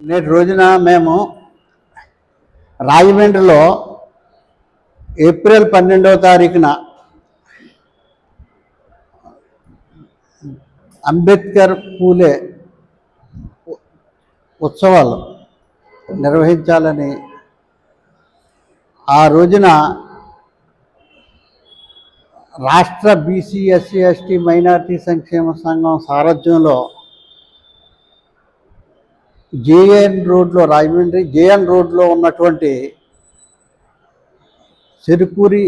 నేటి రోజున మేము రాజమండ్రిలో ఏప్రిల్ 12వ తారీఖున అంబేద్కర్ పూలే ఉత్సవాలు నిర్వహించాలని ఆ రోజున రాష్ట్ర బీసీ ఎస్సీ ఎస్టీ మైనారిటీ సంక్షేమ సంఘం సారథ్యంలో జేఎన్ రోడ్లో రాజమండ్రి జేఎన్ రోడ్లో ఉన్నటువంటి చెరుకూరి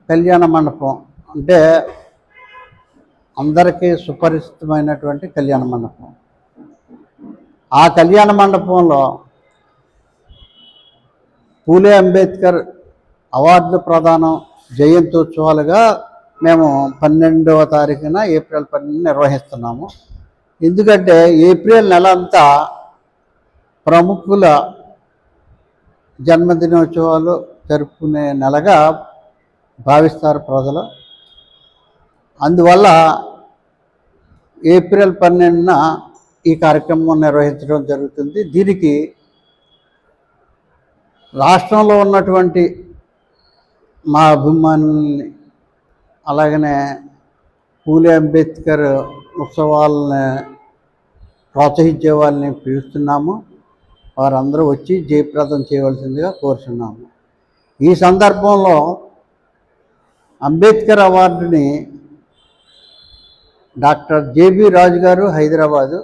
కళ్యాణ మండపం అంటే అందరికీ సుపరిచితమైనటువంటి కళ్యాణ మండపం. ఆ కళ్యాణ మండపంలో పూలే అంబేద్కర్ అవార్డుల ప్రదానం జయంత్యోత్సవాలుగా మేము 12వ తారీఖున ఏప్రిల్ 12 నిర్వహిస్తున్నాము. ఎందుకంటే ఏప్రిల్ నెల అంతా ప్రముఖుల జన్మదినోత్సవాలు జరుపుకునే నెలగా భావిస్తారు ప్రజలు. అందువల్ల ఏప్రిల్ 12న ఈ కార్యక్రమం నిర్వహించడం జరుగుతుంది. దీనికి రాష్ట్రంలో ఉన్నటువంటి మా అభిమానుల్ని అలాగనే పూలే అంబేద్కర్ ఉత్సవాలని ప్రోత్సహించే వాళ్ళని పిలుస్తున్నాము. వారందరూ వచ్చి జయప్రదం చేయవలసిందిగా కోరుతున్నాము. ఈ సందర్భంలో అంబేద్కర్ అవార్డుని డాక్టర్ జేబీ రాజు గారు హైదరాబాదు,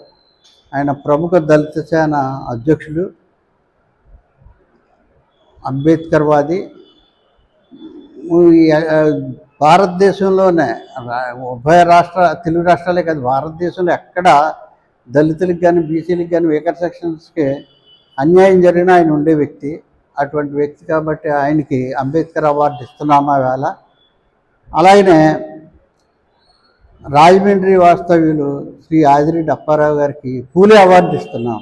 ఆయన ప్రముఖ దళిత సేన అధ్యక్షుడు, అంబేద్కర్వాది. భారతదేశంలోనే ఉభయ తెలుగు రాష్ట్రాలే కాదు, భారతదేశంలో ఎక్కడ దళితులకు కానీ బీసీలకు కానీ వేకర్ సెక్షన్స్కి అన్యాయం జరిగిన ఆయన ఉండే వ్యక్తి. అటువంటి వ్యక్తి కాబట్టి ఆయనకి అంబేద్కర్ అవార్డు ఇస్తున్నామా వేళ. అలాగనే రాజమండ్రి వాస్తవ్యులు శ్రీ ఆదిరెడ్డి అప్పారావు గారికి పూలే అవార్డు ఇస్తున్నాం.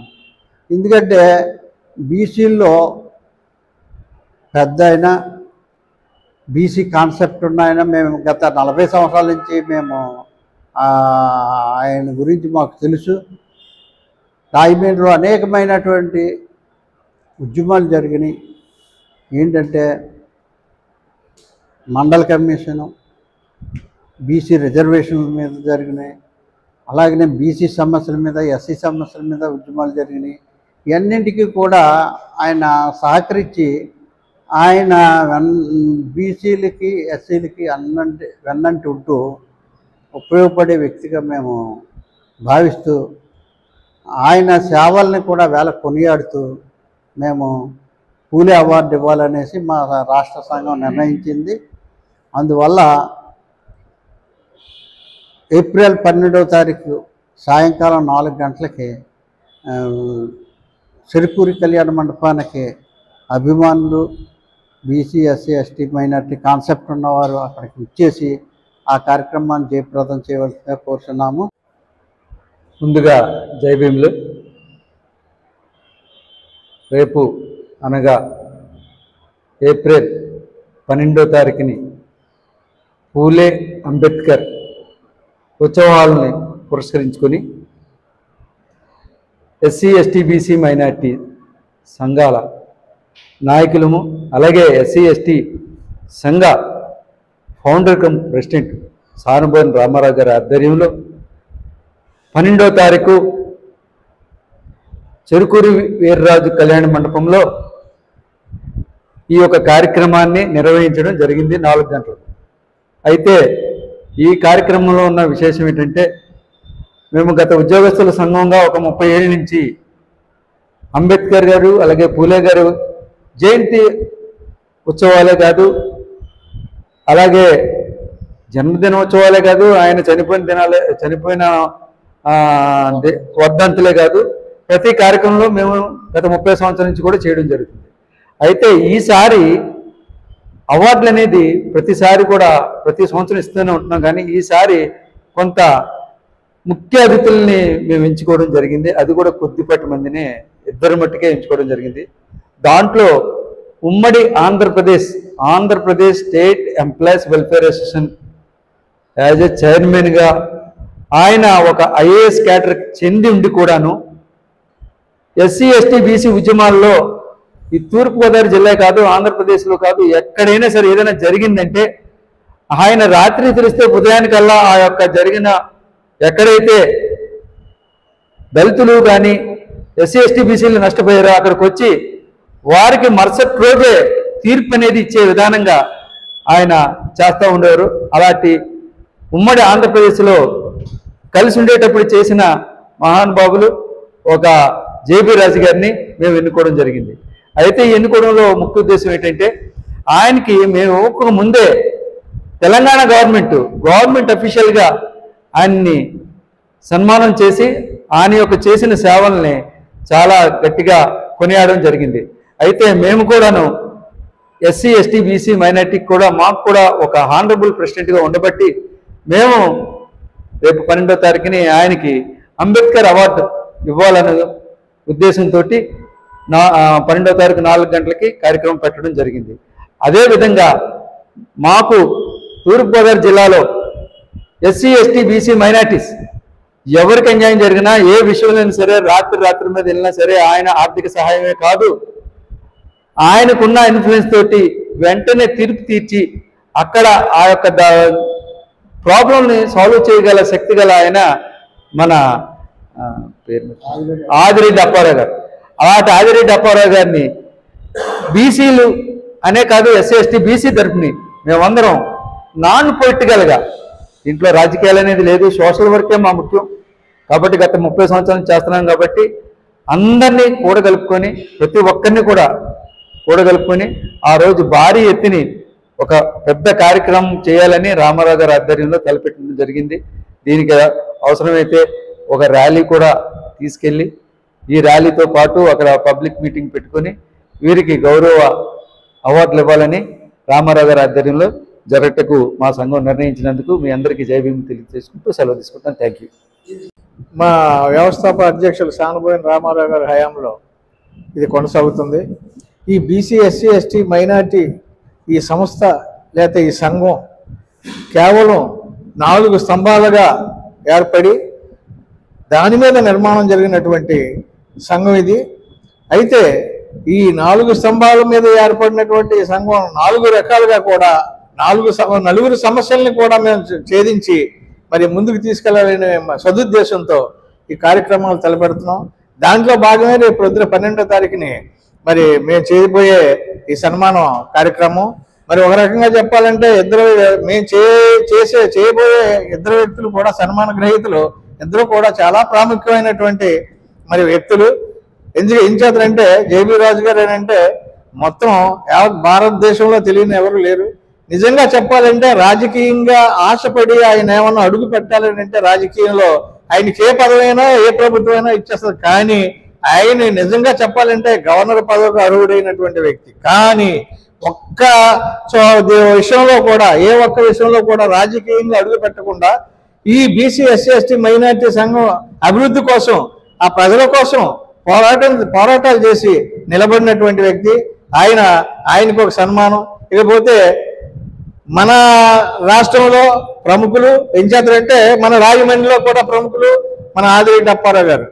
ఎందుకంటే బీసీల్లో పెద్ద అయినా బీసీ కాన్సెప్ట్ ఉన్నాయన మేము గత 40 సంవత్సరాల నుంచి మేము ఆయన గురించి మాకు తెలుసు. రాజమండ్రిలో అనేకమైనటువంటి ఉద్యమాలు జరిగినాయి. ఏంటంటే మండల కమిషను, బీసీ రిజర్వేషన్ల మీద జరిగినాయి. అలాగనే బీసీ సమస్యల మీద, ఎస్సీ సమస్యల మీద ఉద్యమాలు జరిగినాయి. ఇవన్నింటికి కూడా ఆయన సహకరించి ఆయన బీసీలకి ఎస్సీలకి వెన్నంటి ఉంటూ ఉపయోగపడే వ్యక్తిగా మేము భావిస్తూ ఆయన సేవల్ని కూడా వేళ కొనియాడుతూ మేము పూలే అవార్డు ఇవ్వాలనేసి మా రాష్ట్ర సంఘం నిర్ణయించింది. అందువల్ల ఏప్రిల్ 12వ తారీఖు సాయంకాలం 4 గంటలకి చెరుకూరి కళ్యాణ మండపానికి అభిమానులు, BC SC ST minority concept ఉన్నవారు అక్కడికి ఇచ్చేసి ఆ కార్యక్రమాన్ని జయప్రదం చేయవలసిందిగా కోరుతున్నాము. ముందుగా జై భీములు. రేపు అనగా ఏప్రిల్ 12వ తారీఖుని పూలే అంబేద్కర్ ఉత్సవాలని పురస్కరించుకొని ఎస్సీ ఎస్టీ బీసీ మైనార్టీ సంఘాల నాయకులము, అలాగే ఎస్సీ ఎస్టీ సంఘ founder come president Sanuboina Ramarao గారి ఆధ్వర్యంలో 12వ తారీఖు చెరుకూరి వీర్రాజు కళ్యాణ మండపంలో ఈ యొక్క కార్యక్రమాన్ని నిర్వహించడం జరిగింది 4 గంటలు. అయితే ఈ కార్యక్రమంలో ఉన్న విశేషం ఏంటంటే, మేము గత ఉద్యోగస్తుల సంఘంగా ఒక 30 ఏళ్ళ నుంచి అంబేద్కర్ గారు అలాగే పూలే గారు జయంతి ఉత్సవాలే కాదు, అలాగే జన్మదినోత్సవాలే కాదు, ఆయన చనిపోయిన వర్ధంతులే కాదు, ప్రతి కార్యక్రమంలో మేము గత 30 సంవత్సరాల నుంచి కూడా చేయడం జరుగుతుంది. అయితే ఈసారి అవార్డులు అనేది ప్రతిసారి కూడా ప్రతి సంవత్సరం ఇస్తూనే ఉంటున్నాం, కానీ ఈసారి కొంత ముఖ్య అతిథుల్ని మేము ఎంచుకోవడం జరిగింది. అది కూడా కొద్దిపాటి మందినే, 2 మట్టుకే ఎంచుకోవడం జరిగింది. దాంట్లో ఉమ్మడి Andhra Pradesh state employees welfare association as a చైర్మన్గా ఆయన ఒక ఐఏఎస్ క్యాడర్కి చెంది ఉండి కూడాను ఎస్సీ ఎస్టీ బీసీ ఉద్యమాల్లో ఈ తూర్పుగోదావరి జిల్లా కాదు, ఆంధ్రప్రదేశ్లో కాదు, ఎక్కడైనా సరే ఏదైనా జరిగిందంటే ఆయన రాత్రి తెలిస్తే ఉదయానికల్లా ఆ యొక్క జరిగిన ఎక్కడైతే దళితులు కానీ ఎస్సీ ఎస్టీ బీసీలు నష్టపోయారో అక్కడికి వచ్చి వారికి మరుసటి రోజే తీర్పు అనేది ఇచ్చే విధానంగా ఆయన చేస్తూ ఉండేవారు. అలాంటి ఉమ్మడి ఆంధ్రప్రదేశ్లో కలిసి ఉండేటప్పుడు చేసిన మహానుభావులు ఒక జేబీ రాజు గారిని మేము ఎన్నుకోవడం జరిగింది. అయితే ఈ ఎన్నుకోవడంలో ముఖ్య ఉద్దేశం ఏంటంటే ఆయనకి మేము ఒక ముందే తెలంగాణ గవర్నమెంట్ అఫీషియల్గా ఆయన్ని సన్మానం చేసి ఆయన యొక్క చేసిన సేవల్ని చాలా గట్టిగా కొనియాడడం జరిగింది. అయితే మేము కూడాను ఎస్సీ ఎస్టీ బీసీ మైనార్టీకి కూడా మాకు కూడా ఒక హానరబుల్ ప్రెసిడెంట్గా ఉండబట్టి మేము రేపు 12వ తారీఖుని ఆయనకి అంబేద్కర్ అవార్డు ఇవ్వాలనే ఉద్దేశంతో 12వ తారీఖు 4 గంటలకి కార్యక్రమం పెట్టడం జరిగింది. అదేవిధంగా మాకు తూర్పుగోదావరి జిల్లాలో ఎస్సీ ఎస్టీ బీసీ మైనార్టీస్ ఎవరికి అన్యాయం జరిగినా ఏ విషయంలో సరే రాత్రి మీద వెళ్ళినా సరే ఆయన ఆర్థిక సహాయమే కాదు, ఆయనకున్న ఇన్ఫ్లుయెన్స్ తోటి వెంటనే తీర్పు తీర్చి అక్కడ ఆ యొక్క ప్రాబ్లంని సాల్వ్ చేయగల శక్తి గల ఆయన మన ఆదిరెడ్డి అప్పారావు గారు. అలాంటి ఆదిరెడ్డి అప్పారావు గారిని బీసీలు అనే కాదు, ఎస్సీ ఎస్టీ బీసీ తరఫుని మేమందరం నాన్ పొలిటికల్గా, దీంట్లో రాజకీయాలు అనేది లేదు, సోషల్ వర్కే మా ముఖ్యం కాబట్టి గత 30 సంవత్సరాలు చేస్తున్నాం కాబట్టి అందరినీ కూడగలుపుకొని ప్రతి ఒక్కరిని కూడా కూడగలుపుకొని ఆ రోజు భారీ ఎత్తుని ఒక పెద్ద కార్యక్రమం చేయాలని రామారావు గారి ఆధ్వర్యంలో తలపెట్టడం జరిగింది. దీనికి అవసరమైతే ఒక ర్యాలీ కూడా తీసుకెళ్ళి ఈ ర్యాలీతో పాటు అక్కడ పబ్లిక్ మీటింగ్ పెట్టుకొని వీరికి గౌరవ అవార్డులు ఇవ్వాలని రామారావు గారి ఆధ్వర్యంలో జరగటకు మా సంఘం నిర్ణయించినందుకు మీ అందరికీ జై భీమ్ తెలియజేసుకుంటూ సెలవు తీసుకుంటాను. Thank you. మా వ్యవస్థాపక అధ్యక్షులు సానుబోయిన రామారావు గారి హయాంలో ఇది కొనసాగుతుంది. ఈ బీసీ ఎస్సీ ఎస్టీ మైనార్టీ ఈ సంస్థ లేకపోతే ఈ సంఘం కేవలం 4 స్తంభాలుగా ఏర్పడి దాని మీద నిర్మాణం జరిగినటువంటి సంఘం ఇది. అయితే ఈ 4 స్తంభాల మీద ఏర్పడినటువంటి సంఘం 4 రకాలుగా కూడా నలుగురు సమస్యల్ని కూడా మేము ఛేదించి మరి ముందుకు తీసుకెళ్లాలనే సదుద్దేశంతో ఈ కార్యక్రమాలు తలపెడుతున్నాం. దాంట్లో భాగమే రేపు పొద్దున 12వ తారీఖుని మరి మేము చేయబోయే ఈ సన్మానం కార్యక్రమం. మరి ఒక రకంగా చెప్పాలంటే మేము చేయబోయే 2 వ్యక్తులు కూడా సన్మాన గ్రహీతలు, 2 కూడా చాలా ప్రాముఖ్యమైనటువంటి మరి వ్యక్తులు. ఏం చేస్తారంటే జేబీ రాజు గారు అంటే మొత్తం యావత్ భారతదేశంలో తెలియని ఎవరు లేరు. నిజంగా చెప్పాలంటే రాజకీయంగా ఆశపడి ఆయన ఏమన్నా అడుగు పెట్టాలని అంటే రాజకీయంలో ఆయనకి ఏ పదవైనా ఏ ప్రభుత్వమైనా ఇచ్చేస్తారు. కానీ ఆయన నిజంగా చెప్పాలంటే గవర్నర్ పదవికి అర్హుడైనటువంటి వ్యక్తి. కానీ ఒక్క విషయంలో కూడా ఒక్క విషయంలో కూడా రాజకీయంగా అడుగు పెట్టకుండా ఈ బీసీ ఎస్సీ ఎస్టీ మైనార్టీ సంఘం అభివృద్ధి కోసం ఆ ప్రజల కోసం పోరాటాలు చేసి నిలబడినటువంటి వ్యక్తి ఆయనకు ఒక సన్మానం. ఇకపోతే మన రాష్ట్రంలో ప్రముఖులు ఏం చేస్తారంటే మన రాజమండ్రిలో కూడా ప్రముఖులు మన ఆదిరెడ్డి అప్పారావు గారు.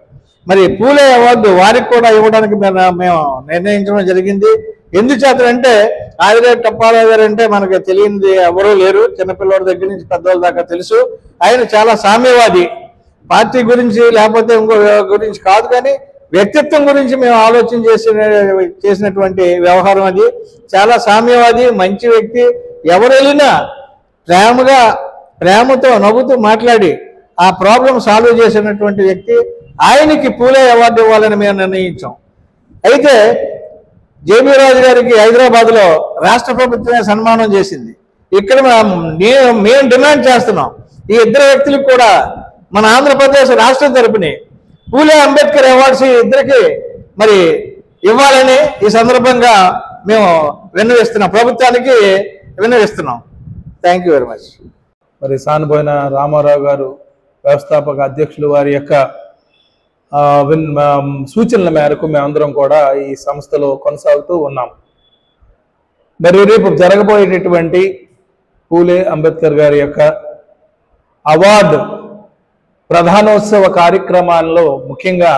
మరి పూలే అవార్డు వారికి కూడా ఇవ్వడానికి మేము నిర్ణయించడం జరిగింది. ఎందుచేతంటే ఆదిరెడ్డి అప్పారావు గారు అంటే మనకు తెలియనిది ఎవరూ లేరు, చిన్నపిల్లల దగ్గర నుంచి పెద్దవాళ్ళ దాకా తెలుసు. ఆయన చాలా సామ్యవాది, పార్టీ గురించి లేకపోతే ఇంకో గురించి కాదు, కానీ వ్యక్తిత్వం గురించి మేము ఆలోచన చేసినటువంటి వ్యవహారం అది. చాలా సామ్యవాది, మంచి వ్యక్తి. ఎవరు వెళ్ళినా ప్రేమతో నవ్వుతూ మాట్లాడి ఆ ప్రాబ్లం సాల్వ్ చేసినటువంటి వ్యక్తి. ఆయనకి పూలే అవార్డు ఇవ్వాలని మేము నిర్ణయించాం. అయితే జేబీ రాజు గారికి హైదరాబాద్లో రాష్ట్ర ప్రభుత్వమే సన్మానం చేసింది. ఇక్కడ మేము డిమాండ్ చేస్తున్నాం ఈ 2 వ్యక్తులకు కూడా మన ఆంధ్రప్రదేశ్ రాష్ట్రం తరపుని పూలే అంబేద్కర్ అవార్డ్స్ 2కి మరి ఇవ్వాలని ఈ సందర్భంగా మేము విన్నవిస్తున్నాం, ప్రభుత్వానికి విన్నవిస్తున్నాం. Thank you very much. మరి సానుబోయిన రామారావు గారు వ్యవస్థాపక అధ్యక్షులు వారి యొక్క సూచనల మేరకు మేమందరం కూడా ఈ సంస్థలో కొనసాగుతూ ఉన్నాం. మరి రేపు జరగబోయేటటువంటి పూలే అంబేద్కర్ గారి యొక్క అవార్డు ప్రధానోత్సవ కార్యక్రమాల్లో ముఖ్యంగా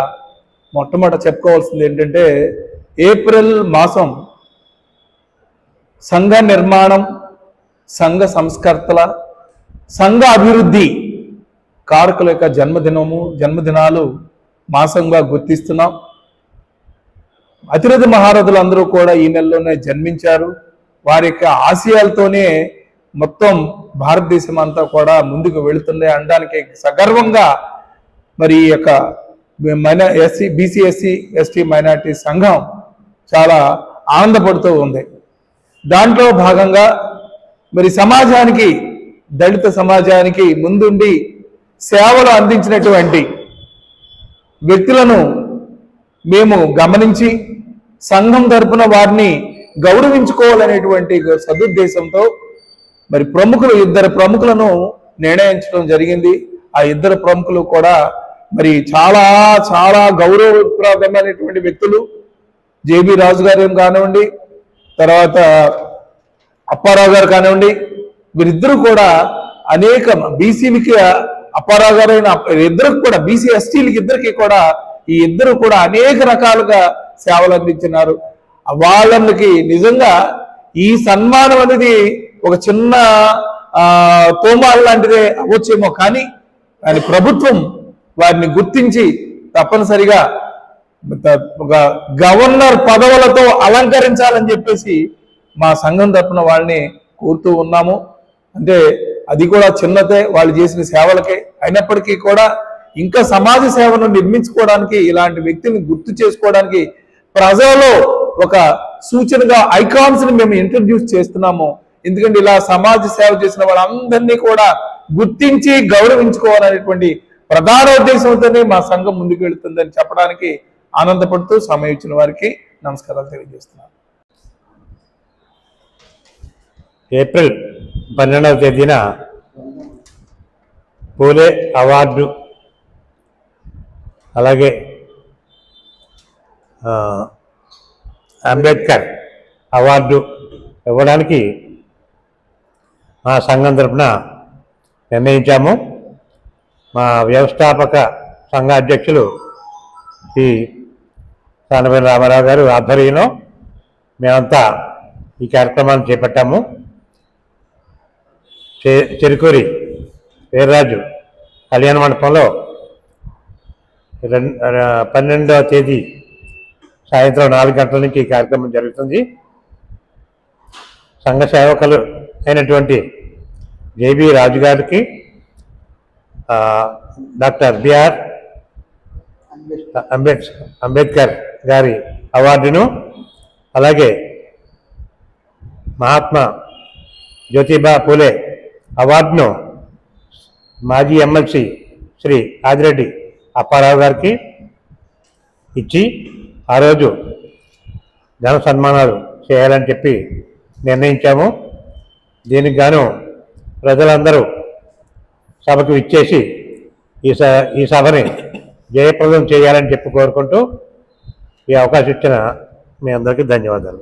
మొట్టమొదట చెప్పుకోవాల్సింది ఏంటంటే ఏప్రిల్ మాసం సంఘ నిర్మాణం, సంఘ సంస్కర్తల, సంఘ అభివృద్ధి కారకుల యొక్క జన్మదినాలు మాసంగా గుర్తిస్తున్నాం. అతిరథ మహారథులందరూ కూడా ఈ నెలలోనే జన్మించారు. వారి యొక్క ఆశయాలతోనే మొత్తం భారతదేశం అంతా కూడా ముందుకు వెళుతుంది అనడానికి సగర్వంగా మరి ఈ యొక్క బీసీ ఎస్సీ ఎస్టీ మైనారిటీ సంఘం చాలా ఆనందపడుతూ ఉంది. దాంట్లో భాగంగా మరి సమాజానికి, దళిత సమాజానికి ముందుండి సేవలు అందించినటువంటి వ్యక్తులను మేము గమనించి సంఘం తరపున వారిని గౌరవించుకోవాలనేటువంటి సదుద్దేశంతో మరి ఇద్దరు ప్రముఖులను నిర్ణయించడం జరిగింది. ఆ ఇద్దరు ప్రముఖులు కూడా మరి చాలా చాలా గౌరవప్రదమైనటువంటి వ్యక్తులు. జేబీ రాజు గారు కానివ్వండి, తర్వాత అప్పారావు గారు కానివ్వండి, వీరిద్దరూ కూడా అనేక బీసీలకి అప్పారావు గారైన ఇద్దరికి కూడా బీసీ ఎస్టీలకి ఇద్దరికి కూడా ఈ ఇద్దరు కూడా అనేక రకాలుగా సేవలు అందించినారు. వాళ్ళకి నిజంగా ఈ సన్మానం అనేది ఒక చిన్న తోమాలు లాంటిదే అవ్వచ్చేమో, కానీ ప్రభుత్వం వారిని గుర్తించి తప్పనిసరిగా ఒక గవర్నర్ పదవులతో అలంకరించాలని చెప్పేసి మా సంఘం తరపున వాళ్ళని కోరుతూ ఉన్నాము. అంటే అది కూడా చిన్నదే వాళ్ళు చేసిన సేవలకే. అయినప్పటికీ కూడా ఇంకా సమాజ సేవను నిర్మించుకోవడానికి, ఇలాంటి వ్యక్తిని గుర్తు చేసుకోవడానికి ప్రజలలో ఒక సూచనగా ఐకాన్స్ ని మేము ఇంట్రడ్యూస్ చేస్తున్నాము. ఎందుకంటే ఇలా సమాజ సేవ చేసిన వాళ్ళందరినీ కూడా గుర్తించి గౌరవించుకోవాలనేటువంటి ప్రధాన ఉద్దేశంతోనే మా సంఘం ముందుకు వెళుతుందని చెప్పడానికి ఆనందపడుతూ సమయం ఇచ్చిన వారికి నమస్కారాలు తెలియజేస్తున్నాను. ఏప్రిల్ 12వ తేదీన పూలే అవార్డు, అలాగే అంబేద్కర్ అవార్డు ఇవ్వడానికి మా సంఘం తరఫున నిర్ణయించాము. మా వ్యవస్థాపక సంఘ అధ్యక్షులు శ్రీ సానబోయిన రామారావు గారు ఆధ్వర్యంలో మేమంతా ఈ కార్యక్రమాన్ని చేపట్టాము. చెరుకూరి వీర్రాజు కళ్యాణ మండపంలో 12వ తేదీ సాయంత్రం 4 గంటల నుంచి ఈ కార్యక్రమం జరుగుతుంది. సంఘ సేవకులు అయినటువంటి జేబీ రాజు గారికి డాక్టర్ బిఆర్ అంబేద్కర్ గారి అవార్డును, అలాగే మహాత్మా జ్యోతిబా పూలే అవార్డును మాజీ ఎమ్మెల్సీ శ్రీ ఆదిరెడ్డి అప్పారావు గారికి ఇచ్చి ఆ రోజు ఘన సన్మానాలు చేయాలని చెప్పి నిర్ణయించాము. దీనికి గాను ప్రజలందరూ సభకు ఇచ్చేసి ఈ సభని జయప్రదం చేయాలని చెప్పి కోరుకుంటూ ఈ అవకాశం ఇచ్చిన మీ అందరికీ ధన్యవాదాలు.